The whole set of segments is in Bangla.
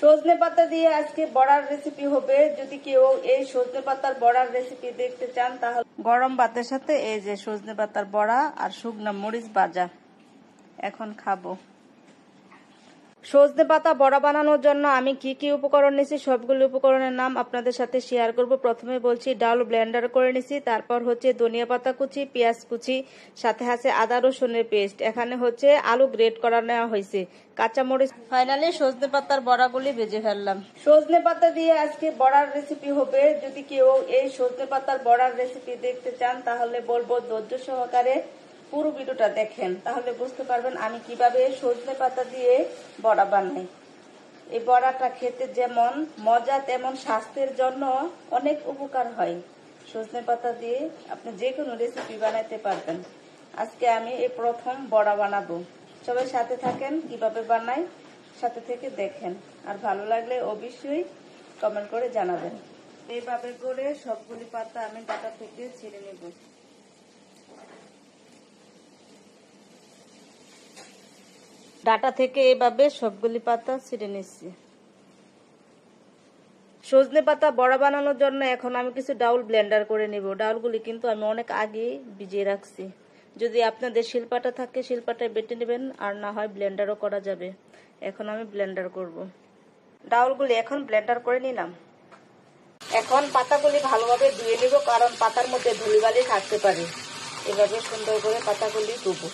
সজনে পাতা দিয়ে আজকে বড়ার রেসিপি হবে। যদি কেউ এই সজনে পাতার বড়ার রেসিপি দেখতে চান তাহলে গরম ভাতের সাথে এই যে সজনে পাতার বড়া আর শুকনা মরিচ ভাজা এখন খাবো। সজনে পাতা বড়া বানানোর জন্য আমি কি কি উপকরণ নিয়েছি সবগুলো উপকরণের নাম আপনাদের সাথে শেয়ার করব। প্রথমে বলছি ডাল ব্লেন্ডার করে নিয়েছি, তারপর হচ্ছে ধনিয়া পাতা কুচি, পেঁয়াজ কুচি, সাথে আছে আদা রসুনের পেস্ট, এখানে হচ্ছে আলু গ্রেট করা নেওয়া হয়েছে, কাঁচামরিচ। ফাইনালি সজনে পাতার বড়াগুলি ভেজে ফেললাম। সজনে পাতা দিয়ে আজকে বড়ার রেসিপি হবে। যদি কেউ এই সজনে পাতার বড়ার রেসিপি দেখতে চান তাহলে বলবো ধৈর্য সহকারে পুরো ভিডিওটা দেখেন, তাহলে বুঝতে পারবেন আমি কিভাবে সজনে পাতা দিয়ে বড়া বানাই। এই বড়াটা খেতে যেমন মজা তেমন স্বাস্থ্যের জন্য অনেক উপকার হয়। সজনে পাতা দিয়ে আপনি যে কোনো রেসিপি বানাইতে পারবেন। আজকে আমি এই প্রথম বড়া বানাবো। সবাই সাথে থাকেন, কিভাবে বানাই সাথে থেকে দেখেন, আর ভালো লাগলে অবশ্যই কমেন্ট করে জানাবেন। এইভাবে করে সবগুলি পাতা আমি ডাটা থেকে ছিঁড়ে নেব। ডাটা থেকে এভাবে সবগুলি পাতা ছিঁড়ে নিচ্ছি। সজনে পাতা বড়া বানানোর জন্য এখন আমি কিছু ডাউল ব্লেন্ডার করে নেব। ডাউলগুলি কিন্তু আমি অনেক আগে ভিজিয়ে রাখছি। যদি আপনাদের শিলপাটা থাকে শিলপাটায় বেটে নেবেন, আর না হয় ব্লেন্ডারও করা যাবে। এখন আমি ব্লেন্ডার করব। ডাউলগুলি এখন ব্লেন্ডার করে নিলাম। এখন পাতাগুলি ভালোভাবে ধুয়ে নেব, কারণ পাতার মধ্যে ধুলিবালি থাকতে পারে। এভাবে সুন্দর করে পাতাগুলি ধুবো।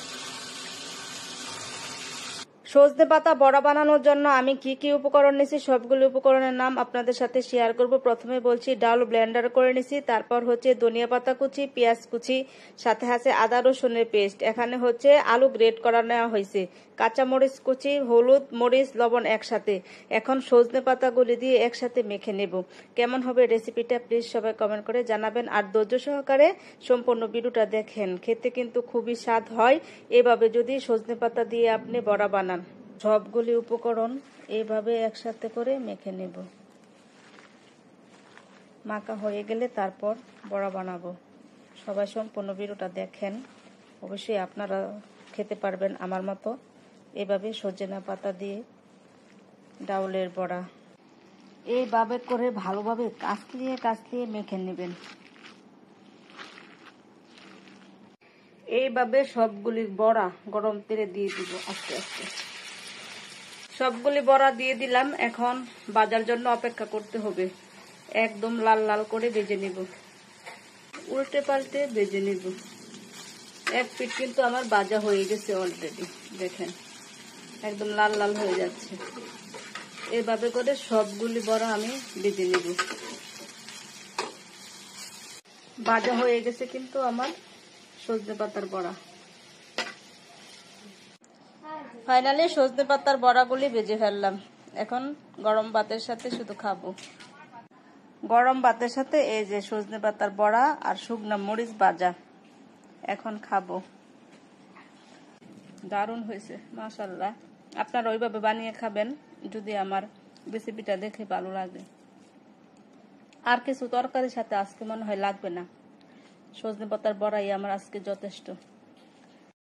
সজনে পাতা বড়া বানানোর জন্য আমি কি কি উপকরণ নিয়েছি সবগুলো উপকরণের নাম আপনাদের সাথে শেয়ার করব। প্রথমে বলছি ডাল ব্লেন্ডার করে নিয়েছি, তারপর হচ্ছে ধনিয়া পাতা কুচি, পেঁয়াজ কুচি, সাথে আছে আদা রসুনের পেস্ট, এখানে হচ্ছে আলু গ্রেট করা নেওয়া হয়েছে, কাঁচামরিচ কুচি, হলুদ মরিচ লবণ একসাথে। এখন সজনে পাতাগুলি দিয়ে একসাথে মেখে নেব। কেমন হবে রেসিপিটা প্লিজ সবাই কমেন্ট করে জানাবেন, আর ধৈর্য সহকারে সম্পূর্ণ ভিডিওটা দেখেন। খেতে কিন্তু খুবই স্বাদ হয় এভাবে যদি সজনে পাতা দিয়ে আপনি বড়া বানান। সবগুলি উপকরণ এইভাবে একসাথে করে মেখে নেব। মাখা হয়ে গেলে তারপর বড়া বানাবো। সবাই সম্পূর্ণ ভিডিওটা দেখেন, অবশ্যই আপনারা খেতে পারবেন আমার মতো এভাবে সজনে পাতা দিয়ে ডাউলের বড়া। এইভাবে করে ভালোভাবে কাচলিয়ে কাচলিয়ে মেখে নেবেন। এইভাবে সবগুলি বড়া গরম তেলে দিয়ে দিব আস্তে আস্তে। সবগুলি বড়া দিয়ে দিলাম। এখন ভাজার জন্য অপেক্ষা করতে হবে। একদম লাল লাল করে ভেজে নিব, উল্টে পাল্টে ভেজে নিব। এক পিঠ কিন্তু আমার ভাজা হয়ে গেছে অলরেডি, দেখেন একদম লাল লাল হয়ে যাচ্ছে। এভাবে করে সবগুলি বড়া আমি ভেজে নিব। ভাজা হয়ে গেছে কিন্তু আমার সজনে পাতার বড়া। ফাইনালি সজনে পাতার বড়াগুলি ভেজে ফেললাম। এখন গরম ভাতের সাথে শুধু খাবো। গরম ভাতের সাথে এই যে সজনে পাতার বড়া আর শুকনা মরিচ ভাজা এখন খাবো। দারুণ হয়েছে মাশাআল্লাহ। আপনারা ওইভাবে বানিয়ে খাবেন যদি আমার রেসিপিটা দেখে ভালো লাগে। আর কিছু তরকারির সাথে আজকে মনে হয় লাগবে না, সজনে পাতার বড়াই আমার আজকে যথেষ্ট।